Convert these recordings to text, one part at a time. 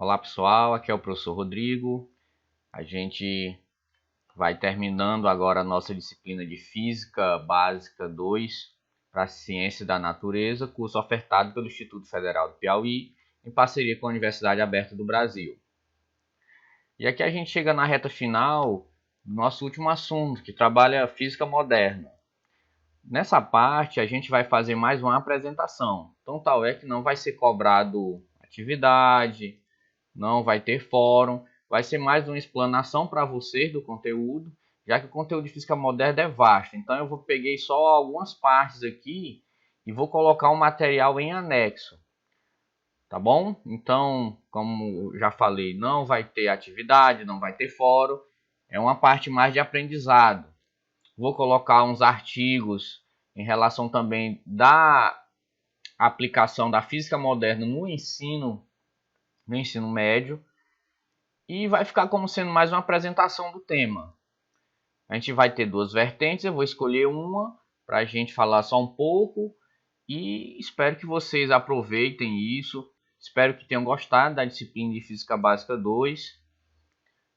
Olá pessoal, aqui é o professor Rodrigo. A gente vai terminando agora a nossa disciplina de Física Básica 2 para a Ciência da Natureza, curso ofertado pelo Instituto Federal do Piauí, em parceria com a Universidade Aberta do Brasil. E aqui a gente chega na reta final do nosso último assunto, que trabalha Física Moderna. Nessa parte a gente vai fazer mais uma apresentação, então tal é que não vai ser cobrado atividade, não vai ter fórum, vai ser mais uma explanação para vocês do conteúdo, já que o conteúdo de Física Moderna é vasto. Então eu peguei só algumas partes aqui e vou colocar um material em anexo, tá bom? Então, como já falei, não vai ter atividade, não vai ter fórum, é uma parte mais de aprendizado. Vou colocar uns artigos em relação também da aplicação da Física Moderna no ensino médio. E vai ficar como sendo mais uma apresentação do tema. A gente vai ter duas vertentes, eu vou escolher uma para a gente falar só um pouco. E espero que vocês aproveitem isso. Espero que tenham gostado da disciplina de Física Básica 2.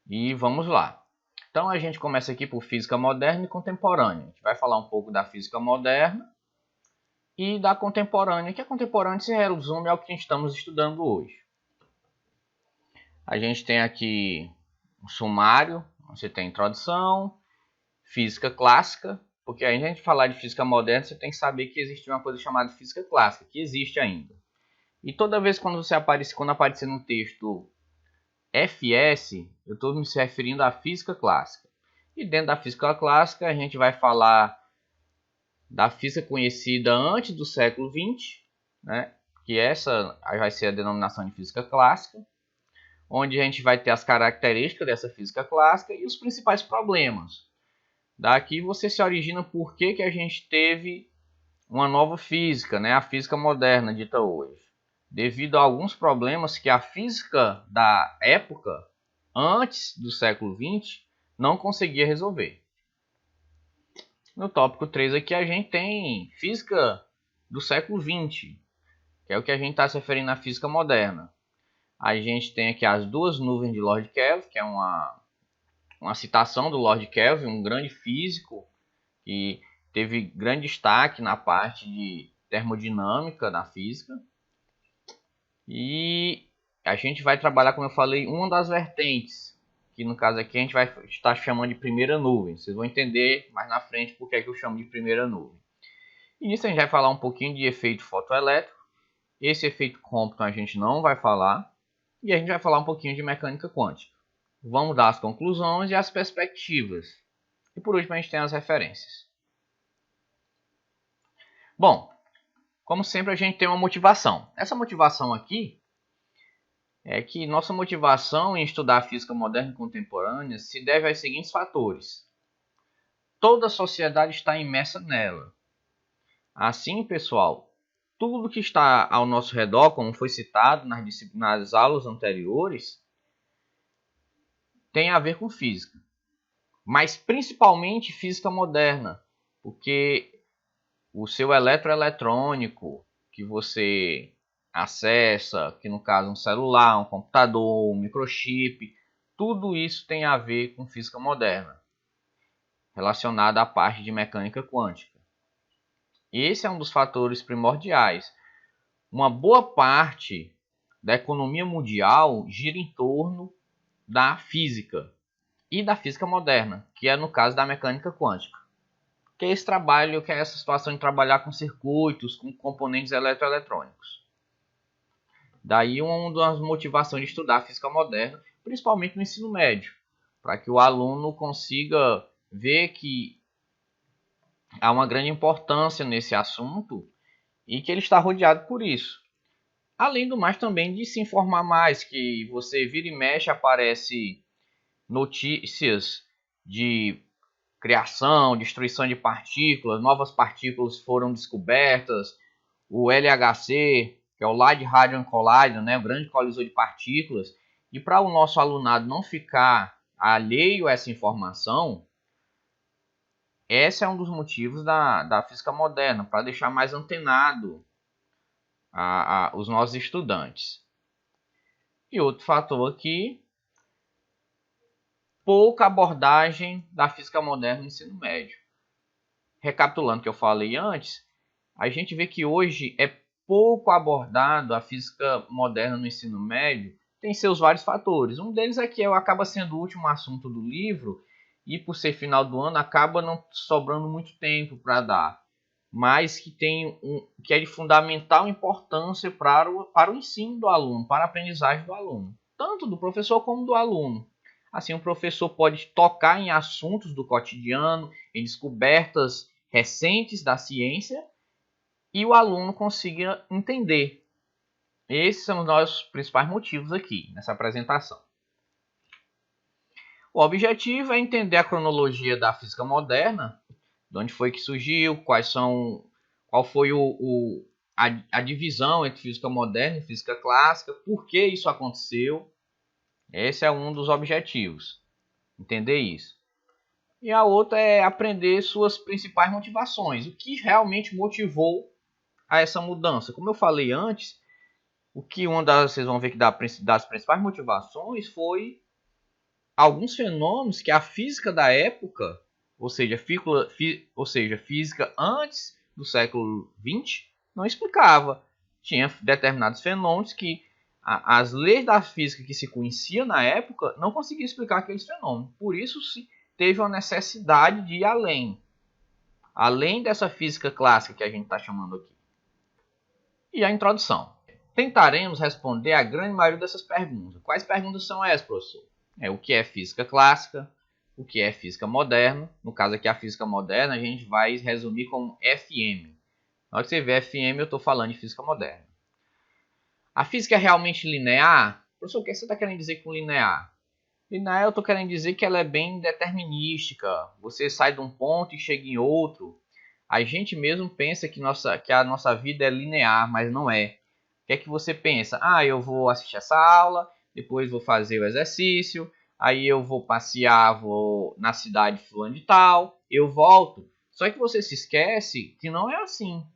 E vamos lá. Então a gente começa aqui por Física Moderna e Contemporânea. A gente vai falar um pouco da Física Moderna e da Contemporânea, que a Contemporânea se resume ao que estamos estudando hoje. A gente tem aqui um sumário, você tem introdução, física clássica, porque a gente falar de física moderna, você tem que saber que existe uma coisa chamada física clássica, que existe ainda. E toda vez quando aparecer no texto FS, eu estou me referindo à física clássica. E dentro da física clássica, a gente vai falar da física conhecida antes do século XX, né? Que essa vai ser a denominação de física clássica, onde a gente vai ter as características dessa física clássica e os principais problemas. Daqui você se origina por que a gente teve uma nova física, né? A física moderna dita hoje. Devido a alguns problemas que a física da época, antes do século XX, não conseguia resolver. No tópico 3 aqui a gente tem física do século XX, que é o que a gente está se referindo à física moderna. A gente tem aqui as duas nuvens de Lord Kelvin, que é uma citação do Lord Kelvin, um grande físico que teve grande destaque na parte de termodinâmica da física. E a gente vai trabalhar, como eu falei, uma das vertentes, que no caso aqui a gente vai estar chamando de primeira nuvem. Vocês vão entender mais na frente porque é que eu chamo de primeira nuvem. E nisso a gente vai falar um pouquinho de efeito fotoelétrico. Esse efeito Compton a gente não vai falar. E a gente vai falar um pouquinho de mecânica quântica. Vamos dar as conclusões e as perspectivas. E por último a gente tem as referências. Bom, como sempre a gente tem uma motivação. Essa motivação aqui é que nossa motivação em estudar física moderna e contemporânea se deve aos seguintes fatores. Toda a sociedade está imersa nela. Assim, pessoal, tudo que está ao nosso redor, como foi citado nas aulas anteriores, tem a ver com física. Mas principalmente física moderna, porque o seu eletroeletrônico que você acessa, que no caso um celular, um computador, um microchip, tudo isso tem a ver com física moderna, relacionada à parte de mecânica quântica. Esse é um dos fatores primordiais. Uma boa parte da economia mundial gira em torno da física e da física moderna, que é no caso da mecânica quântica. Que é esse trabalho, que é essa situação de trabalhar com circuitos, com componentes eletroeletrônicos. Daí uma das motivações de estudar física moderna, principalmente no ensino médio, para que o aluno consiga ver que há uma grande importância nesse assunto e que ele está rodeado por isso. Além do mais também de se informar mais, que você vira e mexe, aparece notícias de criação, destruição de partículas, novas partículas foram descobertas, o LHC, que é o Large Hadron Collider, né, o grande colisor de partículas, e para o nosso alunado não ficar alheio a essa informação, esse é um dos motivos da física moderna, para deixar mais antenado os nossos estudantes. E outro fator aqui, pouca abordagem da física moderna no ensino médio. Recapitulando o que eu falei antes, a gente vê que hoje é pouco abordado a física moderna no ensino médio. Tem seus vários fatores. Um deles é que acaba sendo o último assunto do livro e, por ser final do ano, acaba não sobrando muito tempo para dar. Mas que que é de fundamental importância para o ensino do aluno, para a aprendizagem do aluno, tanto do professor como do aluno. Assim, o professor pode tocar em assuntos do cotidiano, em descobertas recentes da ciência, e o aluno consiga entender. Esses são os nossos principais motivos aqui nessa apresentação. O objetivo é entender a cronologia da física moderna, de onde foi que surgiu, qual foi a divisão entre física moderna e física clássica, por que isso aconteceu. Esse é um dos objetivos, entender isso. E a outra é aprender suas principais motivações, o que realmente motivou a essa mudança. Como eu falei antes, vocês vão ver que das principais motivações foi alguns fenômenos que a física da época, ou seja, física antes do século XX, não explicava. Tinha determinados fenômenos que as leis da física que se conhecia na época não conseguiam explicar aqueles fenômenos. Por isso se teve uma necessidade de ir além dessa física clássica que a gente está chamando aqui. E a introdução. Tentaremos responder a grande maioria dessas perguntas. Quais perguntas são essas, professor? O que é física clássica, o que é física moderna. No caso aqui, a física moderna, a gente vai resumir como FM. Na hora que você vê FM, eu estou falando de física moderna. A física é realmente linear? Professor, o que você está querendo dizer com linear? Linear, eu estou querendo dizer que ela é bem determinística. Você sai de um ponto e chega em outro. A gente mesmo pensa que a nossa vida é linear, mas não é. O que é que você pensa? Eu vou assistir essa aula, depois vou fazer o exercício, aí eu vou passear, vou na cidade fulano de tal, eu volto. Só que você se esquece que não é assim.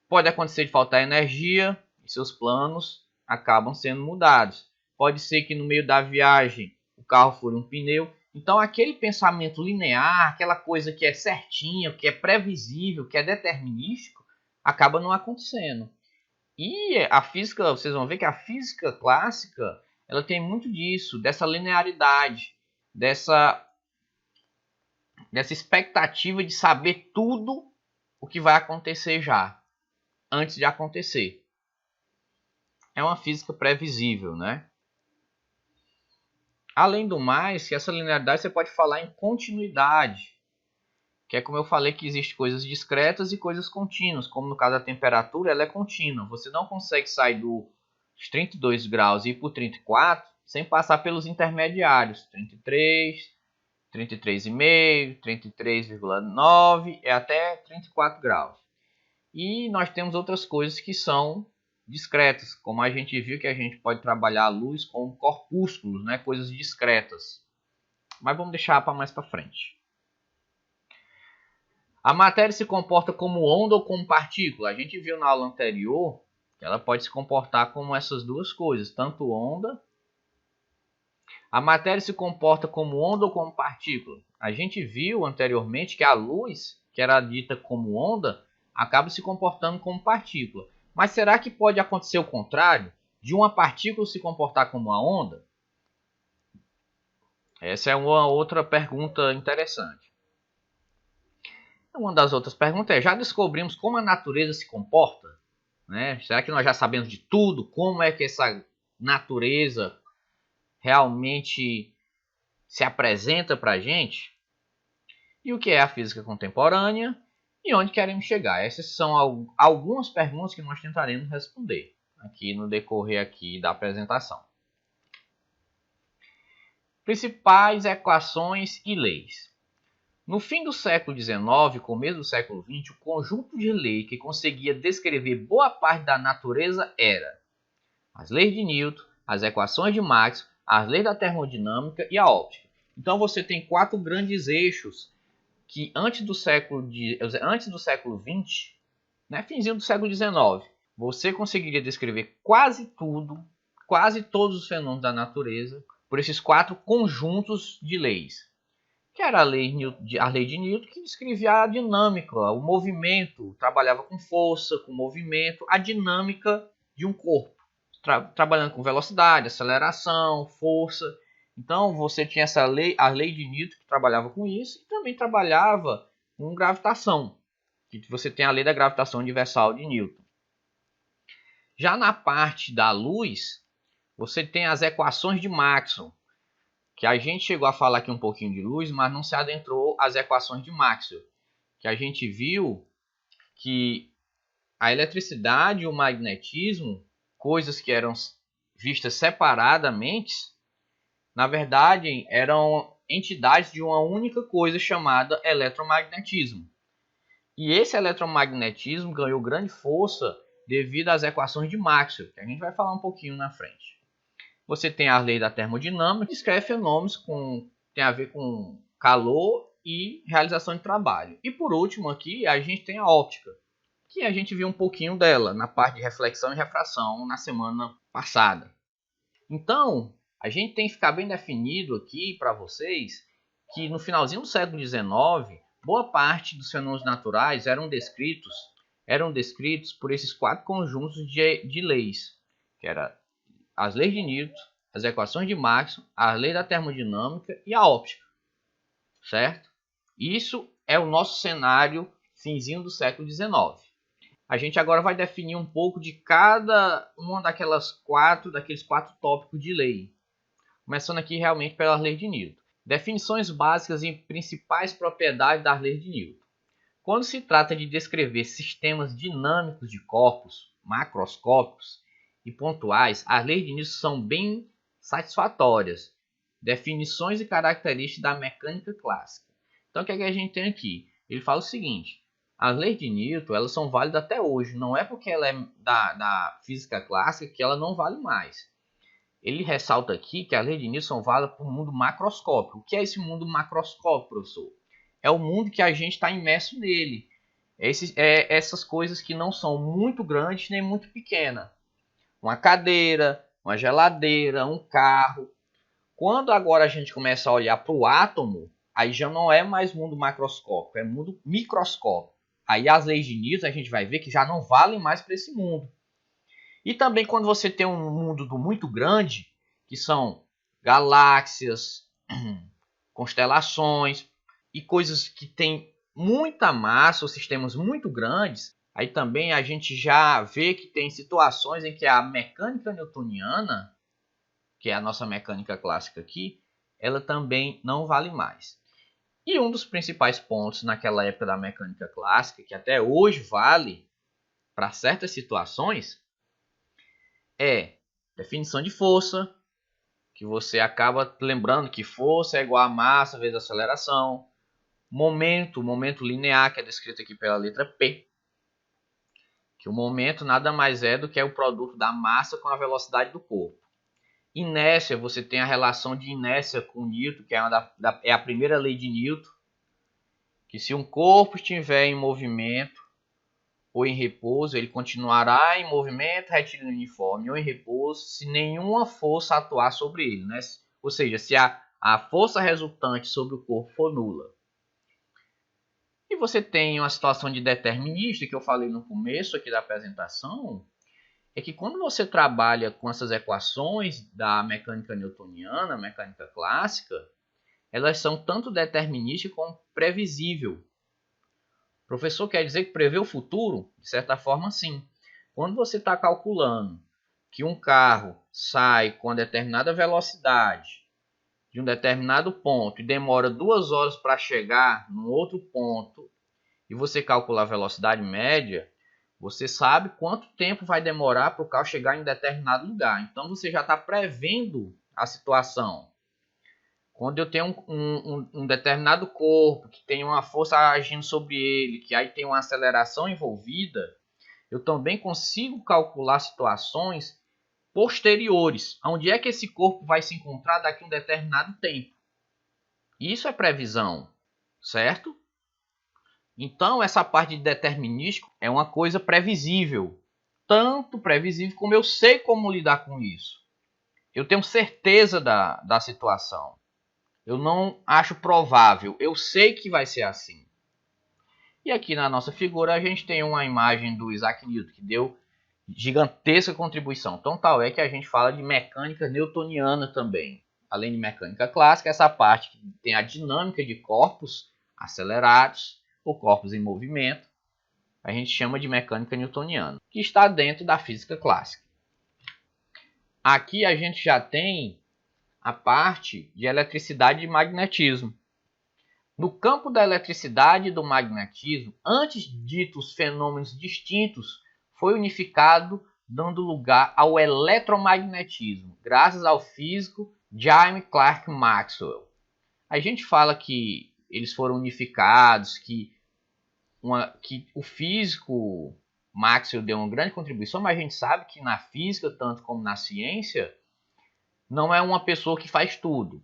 Pode acontecer de faltar energia e seus planos acabam sendo mudados. Pode ser que no meio da viagem o carro fure um pneu. Então aquele pensamento linear, aquela coisa que é certinha, que é previsível, que é determinístico, acaba não acontecendo. E a física, vocês vão ver que a física clássica, ela tem muito disso, dessa linearidade, dessa expectativa de saber tudo o que vai acontecer já, antes de acontecer. É uma física previsível, né? Além do mais, que essa linearidade você pode falar em continuidade, que é como eu falei que existem coisas discretas e coisas contínuas, como no caso da temperatura, ela é contínua. Você não consegue sair dos 32 graus e ir para o 34 sem passar pelos intermediários, 33, 33,5, 33,9 até 34 graus. E nós temos outras coisas que são discretas, como a gente viu que a gente pode trabalhar a luz com corpúsculos, né? Coisas discretas. Mas vamos deixar para mais para frente. A matéria se comporta como onda ou como partícula? A gente viu na aula anterior que ela pode se comportar como essas duas coisas, tanto onda. A matéria se comporta como onda ou como partícula? A gente viu anteriormente que a luz, que era dita como onda, acaba se comportando como partícula. Mas será que pode acontecer o contrário? De uma partícula se comportar como uma onda? Essa é uma outra pergunta interessante. Uma das outras perguntas é, já descobrimos como a natureza se comporta? Né? Será que nós já sabemos de tudo? Como é que essa natureza realmente se apresenta para a gente? E o que é a física contemporânea? E onde queremos chegar? Essas são algumas perguntas que nós tentaremos responder aqui no decorrer aqui da apresentação. Principais equações e leis. No fim do século XIX, começo do século XX, o conjunto de leis que conseguia descrever boa parte da natureza era as leis de Newton, as equações de Maxwell, as leis da termodinâmica e a óptica. Então você tem 4 grandes eixos que antes do século XX, né, finzinho do século XIX, você conseguiria descrever quase tudo quase todos os fenômenos da natureza por esses 4 conjuntos de leis. Que era a lei de Newton, que descrevia a dinâmica, o movimento, trabalhava com força, com movimento, a dinâmica de um corpo, trabalhando com velocidade, aceleração, força. Então você tinha essa lei, a lei de Newton, que trabalhava com isso, e também trabalhava com gravitação, que você tem a lei da gravitação universal de Newton. Já na parte da luz, você tem as equações de Maxwell, que a gente chegou a falar aqui um pouquinho de luz, mas não se adentrou às equações de Maxwell, que a gente viu que a eletricidade e o magnetismo, coisas que eram vistas separadamente, na verdade eram entidades de uma única coisa chamada eletromagnetismo. E esse eletromagnetismo ganhou grande força devido às equações de Maxwell, que a gente vai falar um pouquinho na frente. Você tem a lei da termodinâmica, que descreve fenômenos que tem a ver com calor e realização de trabalho. E por último aqui, a gente tem a óptica, que a gente viu um pouquinho dela na parte de reflexão e refração na semana passada. Então, a gente tem que ficar bem definido aqui para vocês que no finalzinho do século XIX, boa parte dos fenômenos naturais eram descritos por esses 4 conjuntos de leis, que era as leis de Newton, as equações de Maxwell, a lei da termodinâmica e a óptica, certo? Isso é o nosso cenário finzinho do século XIX. A gente agora vai definir um pouco de cada uma daqueles 4 tópicos de lei, começando aqui realmente pelas leis de Newton. Definições básicas e principais propriedades das leis de Newton. Quando se trata de descrever sistemas dinâmicos de corpos macroscópicos e pontuais, as leis de Newton são bem satisfatórias. Definições e características da mecânica clássica. Então, o que é que a gente tem aqui? Ele fala o seguinte: as leis de Newton elas são válidas até hoje. Não é porque ela é da física clássica que ela não vale mais. Ele ressalta aqui que as leis de Newton são válidas para o mundo macroscópico. O que é esse mundo macroscópico, professor? É o mundo que a gente está imerso nele. Essas coisas que não são muito grandes nem muito pequenas. Uma cadeira, uma geladeira, um carro. Quando agora a gente começa a olhar para o átomo, aí já não é mais mundo macroscópico, é mundo microscópico. Aí as leis de Newton a gente vai ver que já não valem mais para esse mundo. E também quando você tem um mundo muito grande, que são galáxias, constelações e coisas que têm muita massa, ou sistemas muito grandes, aí também a gente já vê que tem situações em que a mecânica newtoniana, que é a nossa mecânica clássica aqui, ela também não vale mais. E um dos principais pontos naquela época da mecânica clássica, que até hoje vale para certas situações, é definição de força, que você acaba lembrando que força é igual a massa vezes aceleração. Momento linear, que é descrito aqui pela letra P. Que o momento nada mais é do que o produto da massa com a velocidade do corpo. Inércia, você tem a relação de inércia com Newton, que é a primeira lei de Newton. Que se um corpo estiver em movimento ou em repouso, ele continuará em movimento retilíneo uniforme ou em repouso se nenhuma força atuar sobre ele, né? Ou seja, se a força resultante sobre o corpo for nula. E você tem uma situação de determinista, que eu falei no começo aqui da apresentação, é que quando você trabalha com essas equações da mecânica newtoniana, mecânica clássica, elas são tanto determinísticas como previsível. O professor quer dizer que prevê o futuro? De certa forma, sim. Quando você está calculando que um carro sai com determinada velocidade de um determinado ponto e demora 2 horas para chegar no outro ponto, e você calcular a velocidade média, você sabe quanto tempo vai demorar para o carro chegar em determinado lugar. Então você já está prevendo a situação. Quando eu tenho um determinado corpo que tem uma força agindo sobre ele, que aí tem uma aceleração envolvida, eu também consigo calcular situações posteriores. Onde é que esse corpo vai se encontrar daqui a um determinado tempo? Isso é previsão, certo? Então, essa parte de determinístico é uma coisa previsível. Tanto previsível como eu sei como lidar com isso. eu tenho certeza da situação. Eu não acho provável. Eu sei que vai ser assim. E aqui na nossa figura a gente tem uma imagem do Isaac Newton, que deu gigantesca contribuição. Então tal é que a gente fala de mecânica newtoniana também. Além de mecânica clássica, essa parte que tem a dinâmica de corpos acelerados ou corpos em movimento, a gente chama de mecânica newtoniana, que está dentro da física clássica. Aqui a gente já tem a parte de eletricidade e magnetismo. No campo da eletricidade e do magnetismo, antes ditos fenômenos distintos, foi unificado, dando lugar ao eletromagnetismo, graças ao físico James Clerk Maxwell. A gente fala que eles foram unificados, que o físico Maxwell deu uma grande contribuição, mas a gente sabe que na física, tanto como na ciência, não é uma pessoa que faz tudo.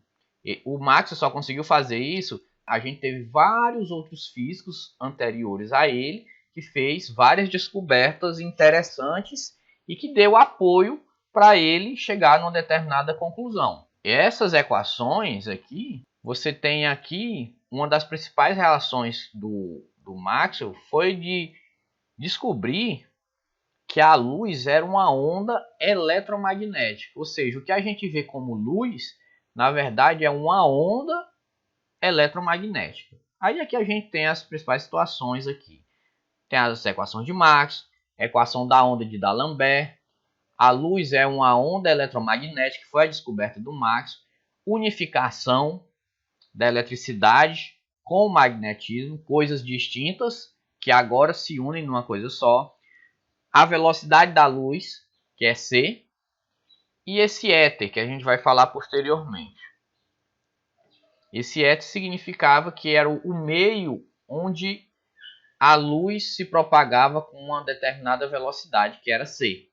O Maxwell só conseguiu fazer isso. A gente teve vários outros físicos anteriores a ele que fez várias descobertas interessantes e que deu apoio para ele chegar numa determinada conclusão. Essas equações aqui, você tem aqui uma das principais relações do Maxwell foi de descobrir que a luz era uma onda eletromagnética, ou seja, o que a gente vê como luz, na verdade é uma onda eletromagnética. Aí aqui a gente tem as principais situações aqui. Tem as equações de Maxwell, a equação da onda de D'Alembert. A luz é uma onda eletromagnética que foi a descoberta do Maxwell. Unificação da eletricidade com o magnetismo, coisas distintas que agora se unem numa coisa só. A velocidade da luz, que é c, e esse éter, que a gente vai falar posteriormente. Esse éter significava que era o meio onde a luz se propagava com uma determinada velocidade, que era c.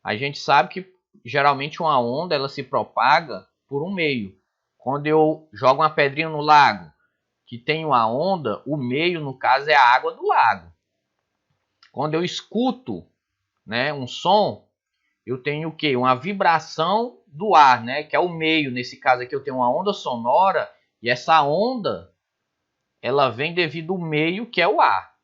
A gente sabe que geralmente uma onda ela se propaga por um meio. Quando eu jogo uma pedrinha no lago, que tem uma onda, o meio, no caso, é a água do lago. Quando eu escuto, né, um som, eu tenho o quê? Uma vibração do ar, né, que é o meio. Nesse caso aqui eu tenho uma onda sonora e essa onda ela vem devido ao meio, que é o ar.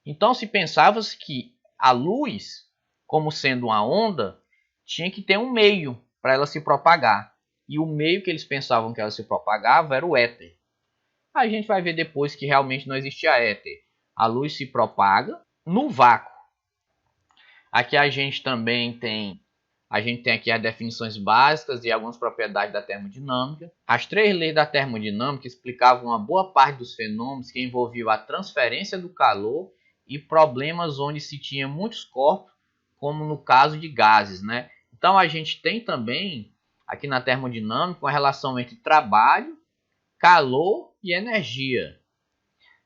Então se pensava que a luz, como sendo uma onda, tinha que ter um meio para ela se propagar. E o meio que eles pensavam que ela se propagava era o éter. A gente vai ver depois que realmente não existia éter. A luz se propaga no vácuo. Aqui a gente também tem aqui as definições básicas e algumas propriedades da termodinâmica. As 3 leis da termodinâmica explicavam uma boa parte dos fenômenos que envolviam a transferência do calor e problemas onde se tinha muitos corpos, como no caso de gases, né? Então a gente tem também aqui na termodinâmica uma relação entre trabalho, calor e energia.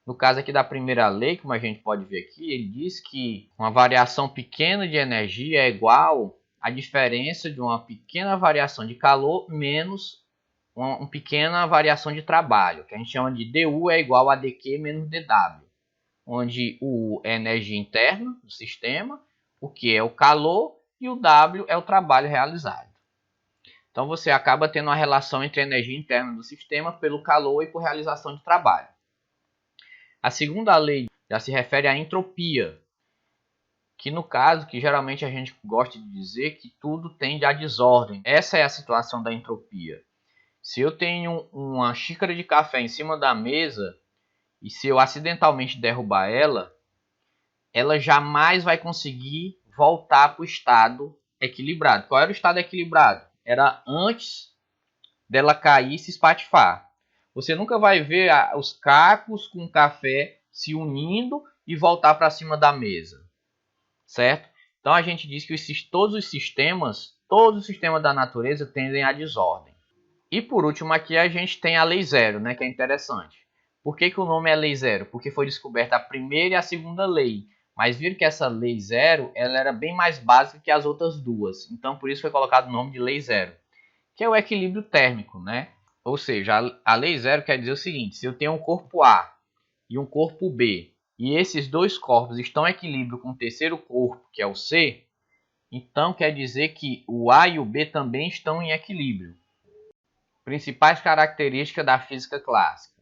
No caso aqui da primeira lei, como a gente pode ver aqui, ele diz que uma variação pequena de energia é igual à diferença de uma pequena variação de calor menos uma pequena variação de trabalho, que a gente chama de dU é igual a dQ menos dW, onde o U é a energia interna do sistema, o Q é o calor e o W é o trabalho realizado. Então você acaba tendo uma relação entre a energia interna do sistema pelo calor e por realização de trabalho. A segunda lei já se refere à entropia, que no caso, que geralmente a gente gosta de dizer que tudo tende à desordem. Essa é a situação da entropia. Se eu tenho uma xícara de café em cima da mesa e se eu acidentalmente derrubar ela jamais vai conseguir voltar para o estado equilibrado. Qual era o estado equilibrado? Era antes dela cair e se espatifar. Você nunca vai ver os cacos com café se unindo e voltar para cima da mesa, certo? Então a gente diz que todos os sistemas da natureza tendem à desordem. E por último aqui a gente tem a lei zero, né, que é interessante. Por que o nome é lei zero? Porque foi descoberta a primeira e a segunda lei. Mas viram que essa lei zero ela era bem mais básica que as outras duas. Então por isso foi colocado o nome de lei zero, que é o equilíbrio térmico, né? Ou seja, a lei zero quer dizer o seguinte: se eu tenho um corpo A e um corpo B, e esses dois corpos estão em equilíbrio com o terceiro corpo, que é o C, Então quer dizer que o A e o B também estão em equilíbrio. Principais características da física clássica,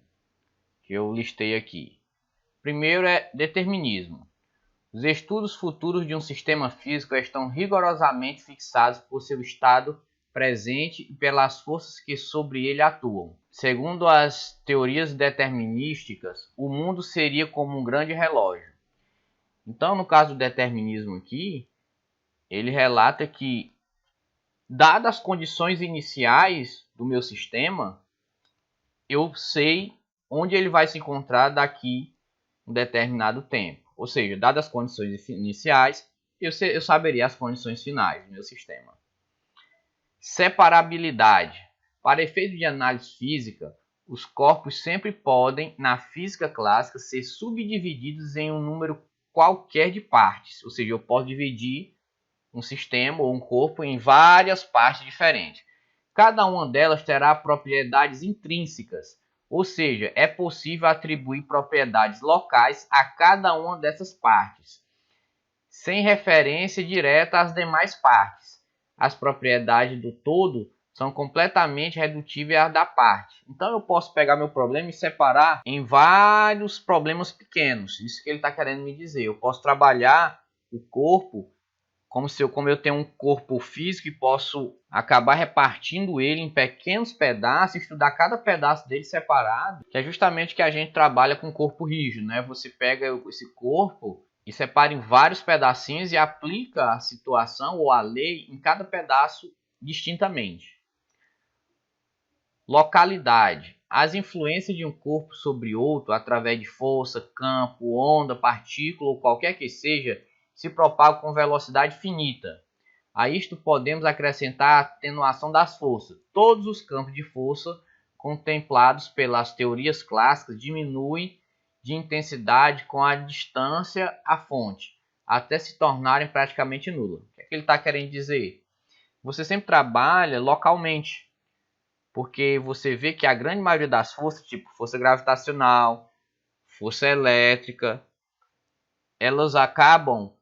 que eu listei aqui. Primeiro é determinismo. Os estudos futuros de um sistema físico estão rigorosamente fixados por seu estado presente e pelas forças que sobre ele atuam. Segundo as teorias determinísticas, o mundo seria como um grande relógio. Então, no caso do determinismo aqui, ele relata que, dadas as condições iniciais do meu sistema, eu sei onde ele vai se encontrar daqui a um determinado tempo. Ou seja, dadas as condições iniciais, eu saberia as condições finais do meu sistema. Separabilidade. Para efeito de análise física, os corpos sempre podem, na física clássica, ser subdivididos em um número qualquer de partes. Ou seja, eu posso dividir um sistema ou um corpo em várias partes diferentes. Cada uma delas terá propriedades intrínsecas. Ou seja, é possível atribuir propriedades locais a cada uma dessas partes, sem referência direta às demais partes. As propriedades do todo são completamente redutíveis às da parte. Então eu posso pegar meu problema e separar em vários problemas pequenos. Isso que ele está querendo me dizer. Eu posso trabalhar o corpo como eu tenho um corpo físico e posso acabar repartindo ele em pequenos pedaços, estudar cada pedaço dele separado, que é justamente que a gente trabalha com corpo rígido, né? Você pega esse corpo e separa em vários pedacinhos e aplica a situação ou a lei em cada pedaço distintamente. Localidade. As influências de um corpo sobre outro, através de força, campo, onda, partícula ou qualquer que seja, se propagam com velocidade finita. A isto podemos acrescentar a atenuação das forças. Todos os campos de força contemplados pelas teorias clássicas diminuem de intensidade com a distância à fonte, até se tornarem praticamente nulas. O que é que ele está querendo dizer? Você sempre trabalha localmente, porque você vê que a grande maioria das forças, tipo força gravitacional, força elétrica, elas acabam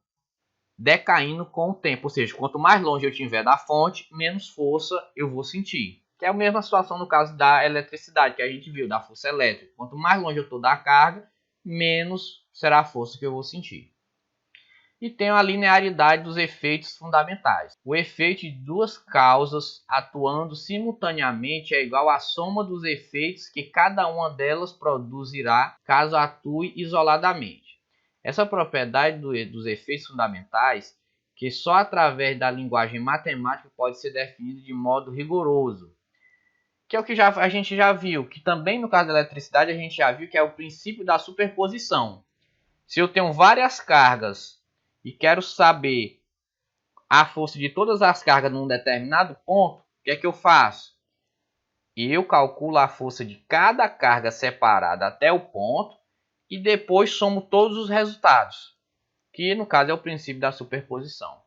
decaindo com o tempo, ou seja, quanto mais longe eu estiver da fonte, menos força eu vou sentir. Que é a mesma situação no caso da eletricidade, que a gente viu, da força elétrica. Quanto mais longe eu estou da carga, menos será a força que eu vou sentir. E tem a linearidade dos efeitos fundamentais. O efeito de duas causas atuando simultaneamente é igual à soma dos efeitos que cada uma delas produzirá caso atue isoladamente. Essa propriedade dos efeitos fundamentais, que só através da linguagem matemática pode ser definida de modo rigoroso, que é o que a gente já viu, que também no caso da eletricidade a gente já viu que é o princípio da superposição. Se eu tenho várias cargas e quero saber a força de todas as cargas num determinado ponto, o que é que eu faço? Eu calculo a força de cada carga separada até o ponto e depois somo todos os resultados, que no caso é o princípio da superposição.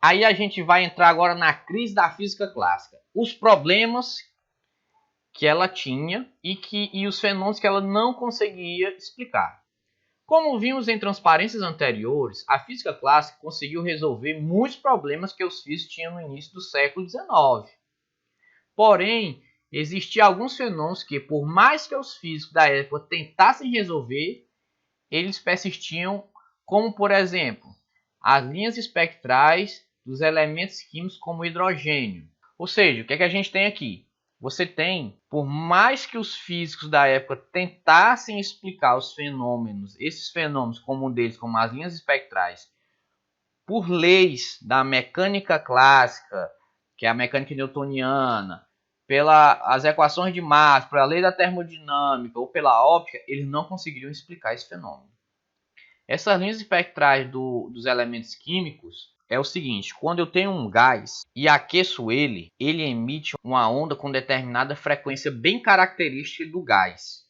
Aí a gente vai entrar agora na crise da física clássica. Os problemas que ela tinha e os fenômenos que ela não conseguia explicar. Como vimos em transparências anteriores, a física clássica conseguiu resolver muitos problemas que os físicos tinham no início do século XIX. Porém, existiam alguns fenômenos que, por mais que os físicos da época tentassem resolver, eles persistiam, como por exemplo, as linhas espectrais dos elementos químicos como o hidrogênio. Ou seja, o que é que a gente tem aqui? Você tem, por mais que os físicos da época tentassem explicar os fenômenos, esses fenômenos como um deles, como as linhas espectrais, por leis da mecânica clássica, que é a mecânica newtoniana, pelas equações de Maxwell, pela lei da termodinâmica ou pela óptica, eles não conseguiriam explicar esse fenômeno. Essas linhas espectrais dos elementos químicos é o seguinte: quando eu tenho um gás e aqueço ele emite uma onda com determinada frequência bem característica do gás.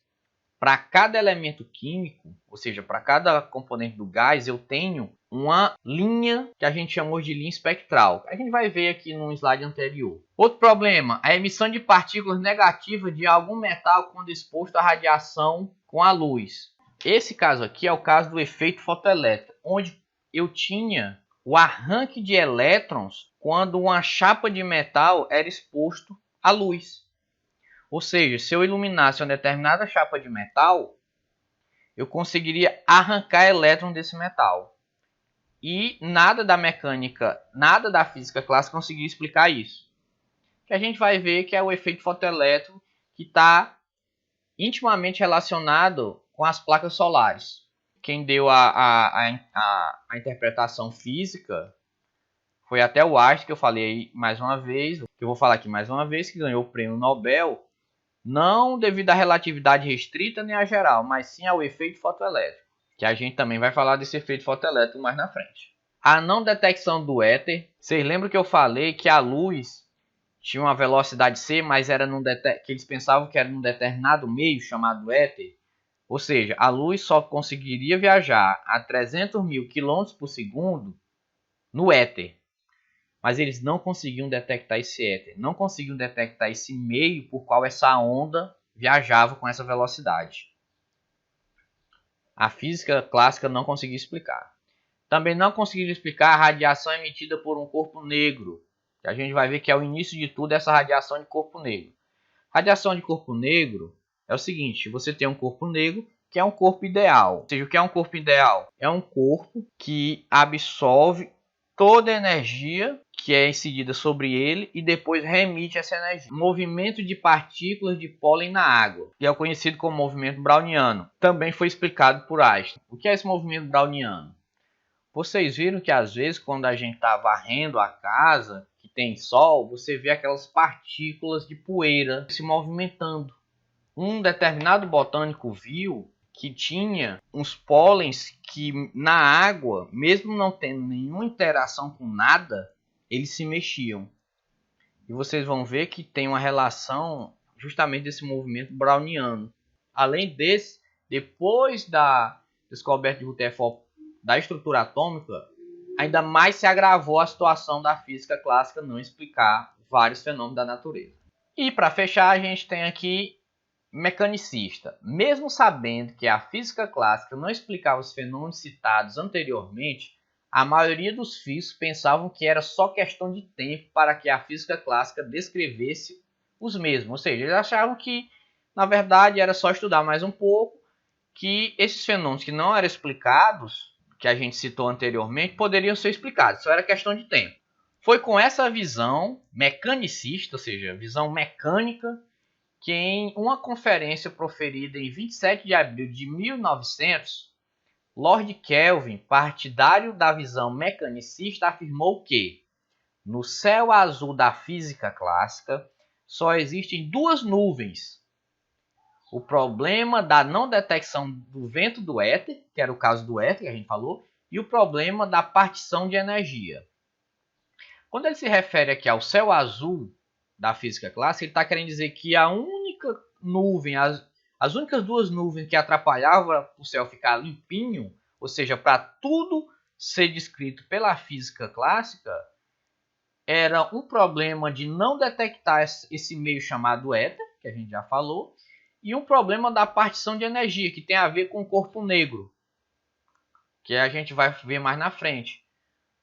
Para cada elemento químico, ou seja, para cada componente do gás, eu tenho uma linha que a gente chamou de linha espectral. A gente vai ver aqui no slide anterior. Outro problema, a emissão de partículas negativas de algum metal quando exposto à radiação com a luz. Esse caso aqui é o caso do efeito fotoelétrico, onde eu tinha o arranque de elétrons quando uma chapa de metal era exposto à luz. Ou seja, se eu iluminasse uma determinada chapa de metal, eu conseguiria arrancar elétrons desse metal. E nada da mecânica, nada da física clássica conseguiu explicar isso. Que a gente vai ver que é o efeito fotoelétrico, que está intimamente relacionado com as placas solares. Quem deu a interpretação física foi até o Einstein, que eu falei mais uma vez, que eu vou falar aqui mais uma vez, que ganhou o prêmio Nobel, não devido à relatividade restrita nem à geral, mas sim ao efeito fotoelétrico, que a gente também vai falar desse efeito fotoelétrico mais na frente. A não detecção do éter, vocês lembram que eu falei que a luz tinha uma velocidade c, mas era que eles pensavam que era num determinado meio chamado éter? Ou seja, a luz só conseguiria viajar a 300.000 km por segundo no éter. Mas eles não conseguiam detectar esse éter, não conseguiam detectar esse meio por qual essa onda viajava com essa velocidade. A física clássica não conseguia explicar. Também não conseguiram explicar a radiação emitida por um corpo negro, que a gente vai ver que é o início de tudo essa radiação de corpo negro. Radiação de corpo negro é o seguinte, você tem um corpo negro que é um corpo ideal. Ou seja, o que é um corpo ideal? É um corpo que absorve toda a energia que é incidida sobre ele e depois remite essa energia. Movimento de partículas de pólen na água, que é o conhecido como movimento browniano, também foi explicado por Einstein. O que é esse movimento browniano? Vocês viram que às vezes quando a gente está varrendo a casa, que tem sol, você vê aquelas partículas de poeira se movimentando. Um determinado botânico viu que tinha uns pólens que na água, mesmo não tendo nenhuma interação com nada, eles se mexiam. E vocês vão ver que tem uma relação justamente desse movimento browniano. Além desse, depois da descoberta de Rutherford da estrutura atômica, ainda mais se agravou a situação da física clássica não explicar vários fenômenos da natureza. E para fechar, a gente tem aqui mecanicista. Mesmo sabendo que a física clássica não explicava os fenômenos citados anteriormente, a maioria dos físicos pensavam que era só questão de tempo para que a física clássica descrevesse os mesmos. Ou seja, eles achavam que, na verdade, era só estudar mais um pouco, que esses fenômenos que não eram explicados, que a gente citou anteriormente, poderiam ser explicados. Só era questão de tempo. Foi com essa visão mecanicista, ou seja, visão mecânica, que em uma conferência proferida em 27 de abril de 1900, Lord Kelvin, partidário da visão mecanicista, afirmou que no céu azul da física clássica só existem duas nuvens. O problema da não detecção do vento do éter, que era o caso do éter que a gente falou, e o problema da partição de energia. Quando ele se refere aqui ao céu azul da física clássica, ele está querendo dizer que a única nuvem, as únicas duas nuvens que atrapalhavam o céu ficar limpinho, ou seja, para tudo ser descrito pela física clássica, era um problema de não detectar esse meio chamado éter, que a gente já falou, e um problema da partição de energia, que tem a ver com o corpo negro, que a gente vai ver mais na frente.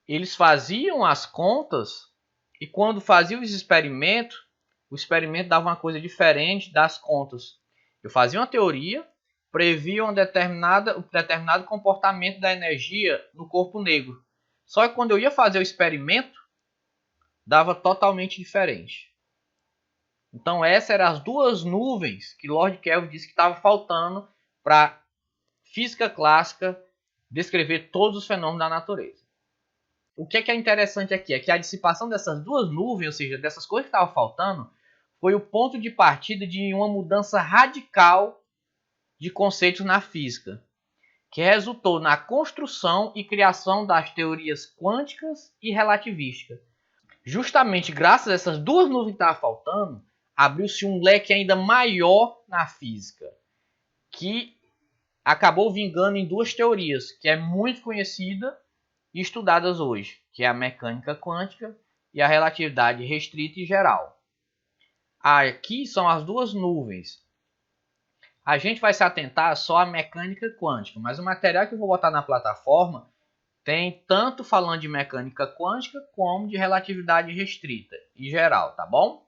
Eles faziam as contas e quando faziam os experimentos, o experimento dava uma coisa diferente das contas. Eu fazia uma teoria, previa um determinado comportamento da energia no corpo negro. Só que quando eu ia fazer o experimento, dava totalmente diferente. Então essas eram as duas nuvens que Lord Kelvin disse que estava faltando para a física clássica descrever todos os fenômenos da natureza. O que é interessante aqui é que a dissipação dessas duas nuvens, ou seja, dessas coisas que estavam faltando, foi o ponto de partida de uma mudança radical de conceitos na física, que resultou na construção e criação das teorias quânticas e relativísticas. Justamente graças a essas duas nuvens que estavam faltando, abriu-se um leque ainda maior na física, que acabou vingando em duas teorias, que é muito conhecida e estudadas hoje, que é a mecânica quântica e a relatividade restrita e geral. Aqui são as duas nuvens. A gente vai se atentar só à mecânica quântica, mas o material que eu vou botar na plataforma Tem tanto falando de mecânica quântica como de relatividade restrita e geral, tá bom?